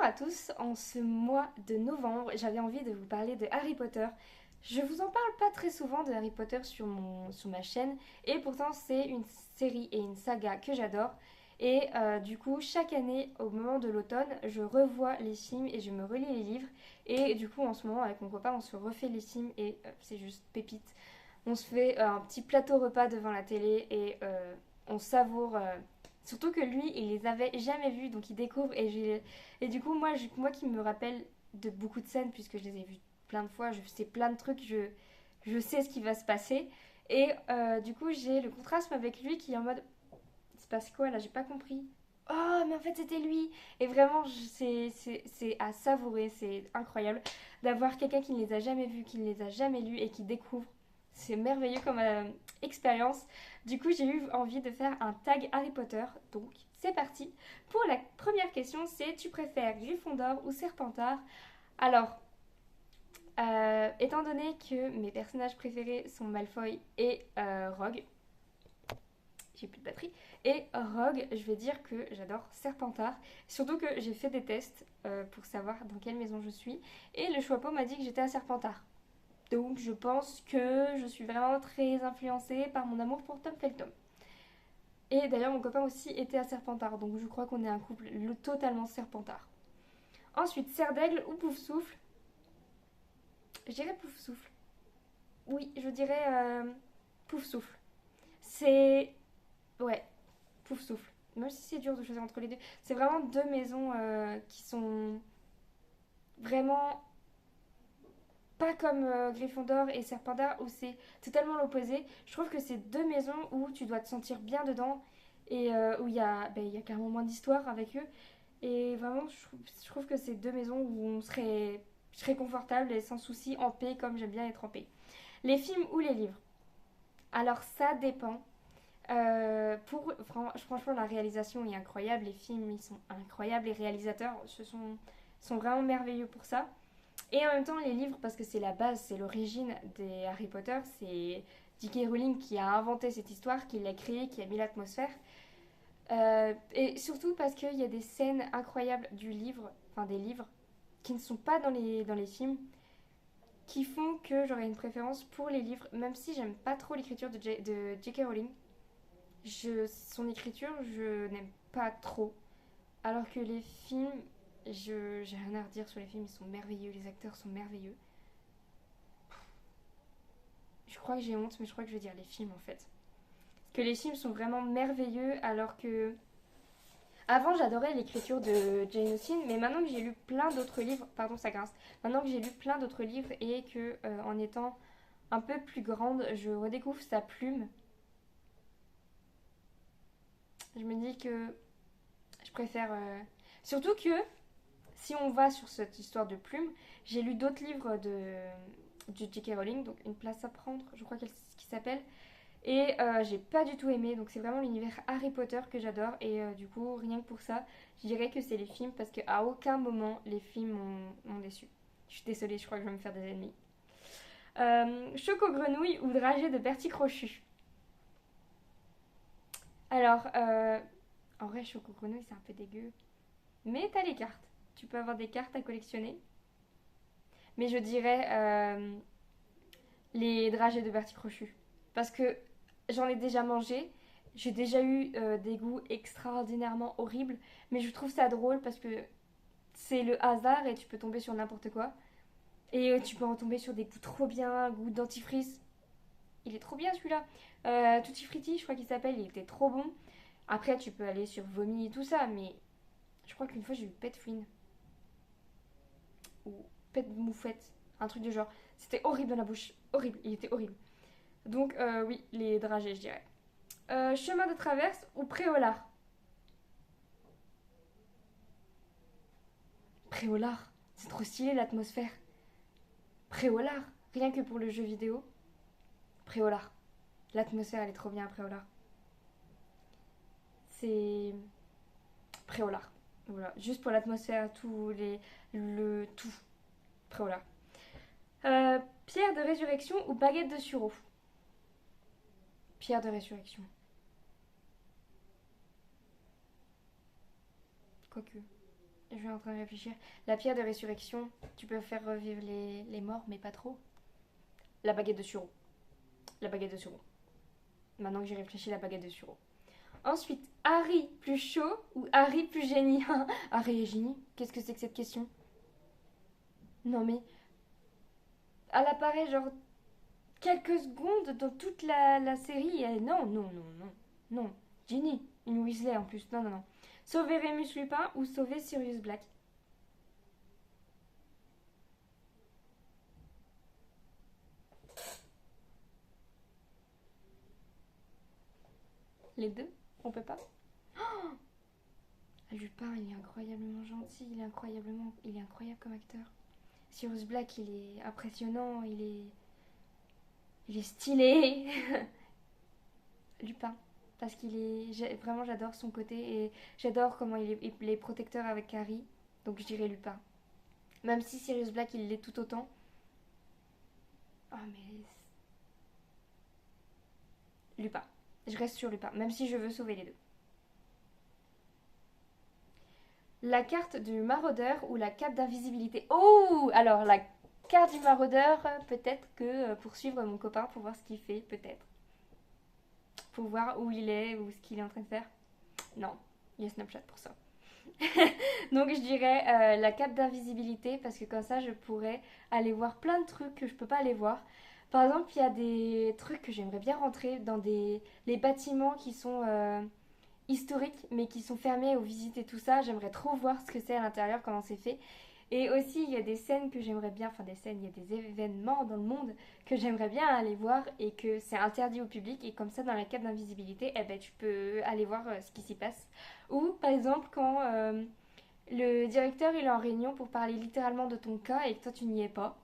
à tous, en ce mois de novembre, j'avais envie de vous parler de Harry Potter. Je vous en parle pas très souvent de Harry Potter sur ma chaîne, et pourtant c'est une série et une saga que j'adore. Et du coup, chaque année, au moment de l'automne, je revois les films et je me relis les livres. Et du coup, en ce moment, avec mon copain, on se refait les films et c'est juste pépite. On se fait un petit plateau repas devant la télé et on savoure. Surtout que lui, il les avait jamais vus, donc il découvre. Et du coup, moi qui me rappelle de beaucoup de scènes, puisque je les ai vues plein de fois, je sais plein de trucs, je sais ce qui va se passer. Et du coup, j'ai le contraste avec lui qui est en mode il se passe quoi là? J'ai pas compris. Oh, mais en fait, c'était lui! Et vraiment, c'est à savourer, c'est incroyable d'avoir quelqu'un qui ne les a jamais vus, qui ne les a jamais lus et qui découvre. C'est merveilleux comme expérience. Du coup, j'ai eu envie de faire un tag Harry Potter. Donc, c'est parti. Pour la première question, c'est tu préfères Gryffondor ou Serpentard? Alors, étant donné que mes personnages préférés sont Malfoy et Rogue, j'ai plus de batterie. Et Rogue, je vais dire que j'adore Serpentard. Surtout que j'ai fait des tests pour savoir dans quelle maison je suis. Et le Choixpeau m'a dit que j'étais à Serpentard. Donc je pense que je suis vraiment très influencée par mon amour pour Tom Felton. Et d'ailleurs mon copain aussi était à Serpentard. Donc je crois qu'on est un couple totalement Serpentard. Ensuite, Serre d'Aigle ou Pouf Souffle? Je dirais Pouf Souffle. Oui, je dirais Pouf Souffle. C'est... Ouais, Pouf Souffle. Même si c'est dur de choisir entre les deux. C'est vraiment deux maisons qui sont vraiment pas comme Gryffondor et Serpentard où c'est totalement l'opposé. Je trouve que c'est deux maisons où tu dois te sentir bien dedans et où il y a carrément moins d'histoire avec eux. Et vraiment, je trouve que c'est deux maisons où je serais confortable et sans souci, en paix, comme j'aime bien être en paix. Les films ou les livres? Alors ça dépend. Franchement, la réalisation est incroyable, les films ils sont incroyables, les réalisateurs sont vraiment merveilleux pour ça. Et en même temps, les livres, parce que c'est la base, c'est l'origine des Harry Potter, c'est J.K. Rowling qui a inventé cette histoire, qui l'a créée, qui a mis l'atmosphère. Et surtout parce qu'il y a des scènes incroyables du livre, enfin des livres, qui ne sont pas dans les films, qui font que j'aurais une préférence pour les livres, même si j'aime pas trop l'écriture de J.K. Rowling. Son écriture, je n'aime pas trop. Alors que les films, j'ai rien à redire sur les films, ils sont merveilleux, les acteurs sont merveilleux. Je crois que j'ai honte, mais je crois que je vais dire les films en fait. Que les films sont vraiment merveilleux, alors que avant j'adorais l'écriture de Jane Austen, mais maintenant que j'ai lu plein d'autres livres, pardon ça grince, maintenant que j'ai lu plein d'autres livres et que en étant un peu plus grande, je redécouvre sa plume, je me dis que je préfère. Surtout que si on va sur cette histoire de plume, j'ai lu d'autres livres de J.K. Rowling, donc Une place à prendre, je crois qu'elle qui s'appelle. Et j'ai pas du tout aimé, donc c'est vraiment l'univers Harry Potter que j'adore. Et du coup, rien que pour ça, je dirais que c'est les films parce qu'à aucun moment les films m'ont déçu. Je suis désolée, je crois que je vais me faire des ennemis. Choco grenouille ou dragée de Bertie Crochu? Alors, en vrai, Choco grenouille c'est un peu dégueu. Mais t'as les cartes. Tu peux avoir des cartes à collectionner. Mais je dirais les dragées de Bertie Crochu. Parce que j'en ai déjà mangé. J'ai déjà eu des goûts extraordinairement horribles. Mais je trouve ça drôle parce que c'est le hasard et tu peux tomber sur n'importe quoi. Et tu peux en tomber sur des goûts trop bien, goût dentifrice. Il est trop bien celui-là. Tutti Frutti, je crois qu'il s'appelle, il était trop bon. Après, tu peux aller sur vomi et tout ça, mais je crois qu'une fois j'ai eu pet fouine ou pet moufette, un truc du genre. C'était horrible dans la bouche, horrible, il était horrible. Donc oui, les dragées, je dirais. Chemin de traverse ou préolard? Préolard, c'est trop stylé l'atmosphère. Préolard, rien que pour le jeu vidéo. Préolard, l'atmosphère elle est trop bien à Préolard. C'est Préolard. Voilà, juste pour l'atmosphère, le tout. Préolard. Pierre de résurrection ou baguette de sureau? Pierre de résurrection. Quoique. Je suis en train de réfléchir. La pierre de résurrection, tu peux faire revivre les morts, mais pas trop. La baguette de Suro. La baguette de Suro. Maintenant que j'ai réfléchi, la baguette de Suro. Ensuite, Harry plus chaud ou Harry plus génie? Harry est génie? Qu'est-ce que c'est que cette question? Non mais, elle apparaît genre quelques secondes dans toute la série. Non, non, non, non, non. Ginny, une Weasley en plus. Non, non, non. Sauver Remus Lupin ou sauver Sirius Black? Les deux? On peut pas? Lupin, il est incroyablement gentil, il est incroyable comme acteur. Sirius Black, il est impressionnant, il est stylé. Lupin, parce qu'il est, vraiment, j'adore son côté et j'adore comment il est protecteur avec Harry. Donc je dirais Lupin. Même si Sirius Black, il l'est tout autant. Oh mais Lupin. Je reste sur Lupin, même si je veux sauver les deux. La carte du maraudeur ou la cape d'invisibilité? Oh, alors la carte du maraudeur, peut-être que pour suivre mon copain, pour voir ce qu'il fait, peut-être. Pour voir où il est ou ce qu'il est en train de faire. Non, il y a Snapchat pour ça. Donc je dirais la cape d'invisibilité parce que comme ça je pourrais aller voir plein de trucs que je peux pas aller voir. Par exemple, il y a des trucs que j'aimerais bien rentrer dans les bâtiments qui sont historiques mais qui sont fermés aux visites et tout ça. J'aimerais trop voir ce que c'est à l'intérieur, comment c'est fait. Et aussi, il y a des scènes que j'aimerais bien, enfin des scènes, il y a des événements dans le monde que j'aimerais bien aller voir et que c'est interdit au public. Et comme ça, dans la cape d'invisibilité, eh ben, tu peux aller voir ce qui s'y passe. Ou par exemple, quand le directeur il est en réunion pour parler littéralement de ton cas et que toi tu n'y es pas.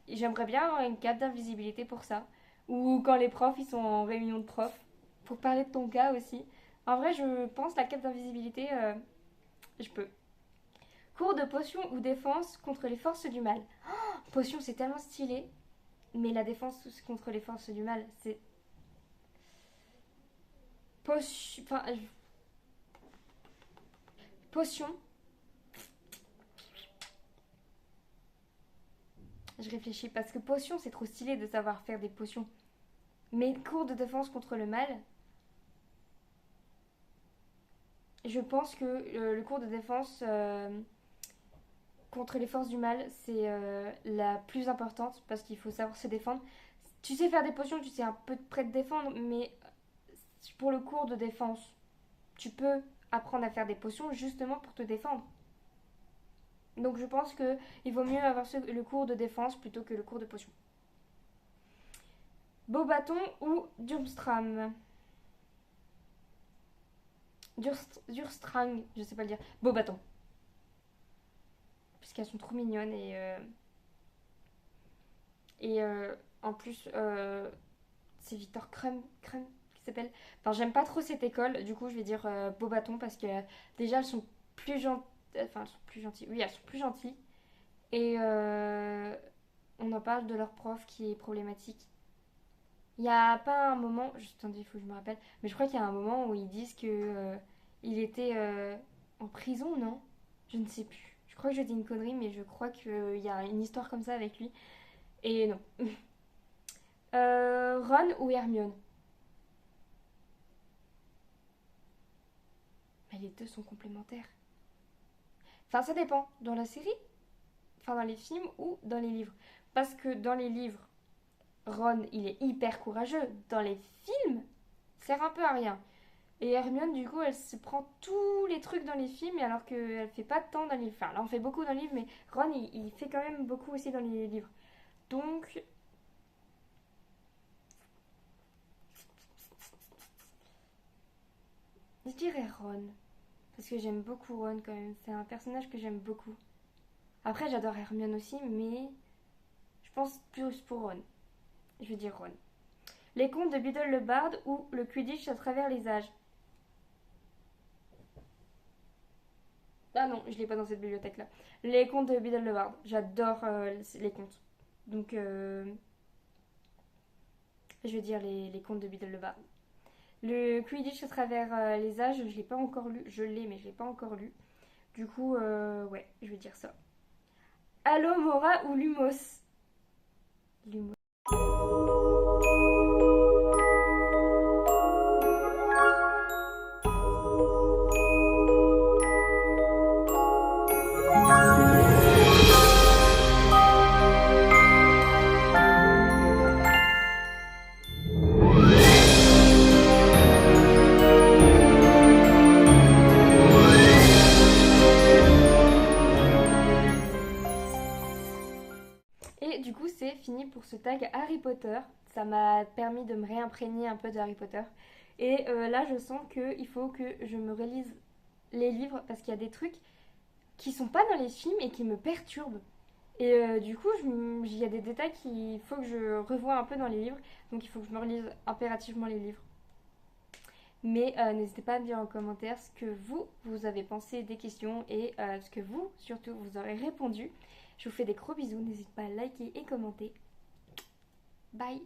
J'aimerais bien avoir une cape d'invisibilité pour ça. Ou quand les profs ils sont en réunion de profs pour parler de ton cas aussi. En vrai, je pense la cape d'invisibilité, je peux. Cours de potion ou défense contre les forces du mal. Potion, c'est tellement stylé, mais la défense contre les forces du mal, c'est potion. Enfin, potion. Je réfléchis parce que potion, c'est trop stylé de savoir faire des potions. Mais cours de défense contre le mal, je pense que le cours de défense contre les forces du mal, c'est la plus importante parce qu'il faut savoir se défendre. Tu sais faire des potions, tu sais un peu près te défendre, mais pour le cours de défense, tu peux apprendre à faire des potions justement pour te défendre. Donc je pense que il vaut mieux avoir le cours de défense plutôt que le cours de potion. Beaubaton ou Durmstrang? Durstrang, je sais pas le dire. Beaubaton. Parce qu'elles sont trop mignonnes et en plus c'est Victor Crumb qui s'appelle. Enfin j'aime pas trop cette école, du coup je vais dire Beaubaton parce que déjà elles sont plus gentilles. Enfin elles sont plus gentilles. Oui elles sont plus gentilles. Et on en parle de leur prof qui est problématique. Il y a pas un moment, juste attendez, il faut que je me rappelle, mais je crois qu'il y a un moment où ils disent que il était en prison, non? Je ne sais plus. Je crois que je dis une connerie, mais je crois qu'il y a une histoire comme ça avec lui. Et non. Ron ou Hermione? Mais les deux sont complémentaires. Enfin, ça dépend. Dans la série, enfin dans les films ou dans les livres. Parce que dans les livres, Ron, il est hyper courageux. Dans les films, il sert un peu à rien. Et Hermione, du coup, elle se prend tous les trucs dans les films, alors qu'elle fait pas tant dans les livres. Enfin, là, on fait beaucoup dans les livres, mais Ron, il fait quand même beaucoup aussi dans les livres. Donc, je dirais Ron. Parce que j'aime beaucoup Ron quand même. C'est un personnage que j'aime beaucoup. Après, j'adore Hermione aussi, mais je pense plus pour Ron. Je vais dire Ron. Les contes de Biddle le Bard ou le Quidditch à travers les âges. Ah non, je l'ai pas dans cette bibliothèque-là. Les contes de Biddle le Bard. J'adore les contes. Donc, je vais dire les contes de Biddle le Bard. Le Quidditch à travers les âges, je l'ai pas encore lu. Je l'ai, mais je l'ai pas encore lu. Du coup, ouais, je vais dire ça. Allo Mora ou Lumos? Lumos. Et du coup, c'est fini pour ce tag Harry Potter. Ça m'a permis de me réimprégner un peu de Harry Potter. Et là, je sens qu'il faut que je me relise les livres parce qu'il y a des trucs qui sont pas dans les films et qui me perturbent. Et du coup, il y a des détails qu'il faut que je revoie un peu dans les livres. Donc il faut que je me relise impérativement les livres. Mais n'hésitez pas à me dire en commentaire ce que vous avez pensé des questions et ce que vous, surtout, vous aurez répondu. Je vous fais des gros bisous. N'hésitez pas à liker et commenter. Bye!